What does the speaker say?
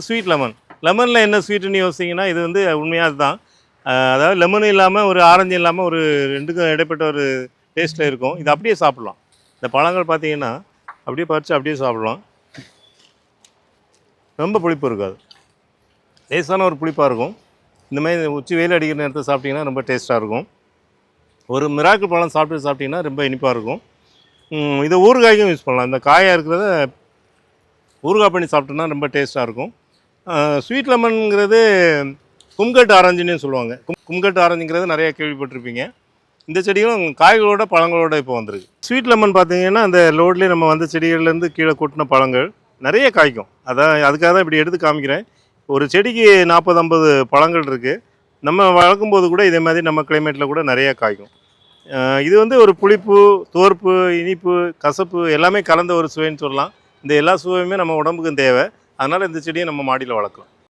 Sweet lemon. லெமனில் என்ன ஸ்வீட்டுன்னு யோசிச்சிங்கன்னா இது வந்து உண்மையாக அதுதான். அதாவது லெமனும் இல்லாமல் ஒரு ஆரஞ்சு இல்லாமல் ஒரு ரெண்டுக்கும் இடைப்பட்ட ஒரு டேஸ்ட்டில் இருக்கும். இது அப்படியே சாப்பிட்லாம். இந்த பழங்கள் பார்த்தீங்கன்னா அப்படியே பறித்து அப்படியே சாப்பிட்லாம். ரொம்ப புளிப்பு இருக்காது, லேசான ஒரு புளிப்பாக இருக்கும். இந்த மாதிரி உச்சி வெயில் அடிக்கிற நேரத்தில் சாப்பிட்டிங்கன்னா ரொம்ப டேஸ்ட்டாக இருக்கும். ஒரு மிராக்கிள் பழம் சாப்பிட்டிங்கன்னா ரொம்ப இனிப்பாக இருக்கும். இதை ஊறுகாய்க்கும் யூஸ் பண்ணலாம். இந்த காயாக இருக்கிறத ஊறுகாய் பண்ணி சாப்பிட்டோன்னா ரொம்ப டேஸ்ட்டாக இருக்கும். ஸ்வீட் லெமனுங்கிறது கும்கட் ஆரஞ்சுன்னு சொல்லுவாங்க. கும்கட் ஆரஞ்சுங்கிறது நிறையா கேள்விப்பட்டிருப்பீங்க. இந்த செடிகளும் காய்களோட பழங்களோட இப்போ வந்திருக்கு. ஸ்வீட் லெமன் பார்த்தீங்கன்னா அந்த லோட்லேயே நம்ம வந்த செடிகள்லேருந்து கீழே கொட்டின பழங்கள் நிறைய காய்க்கும். அதுக்காக தான் இப்படி எடுத்து காமிக்கிறேன். ஒரு செடிக்கு 40-50 பழங்கள் இருக்குது. நம்ம வளர்க்கும்போது கூட இதே மாதிரி நம்ம கிளைமேட்டில் கூட நிறையா காய்க்கும். இது வந்து ஒரு புளிப்பு, தோர்ப்பு, இனிப்பு, கசப்பு எல்லாமே கலந்த ஒரு சுவைன்னு சொல்லலாம். இந்த எல்லா சுவையுமே நம்ம உடம்புக்கும் தேவை. அதனால் இந்த செடியை நம்ம மாடியில் வளர்க்கலாம்.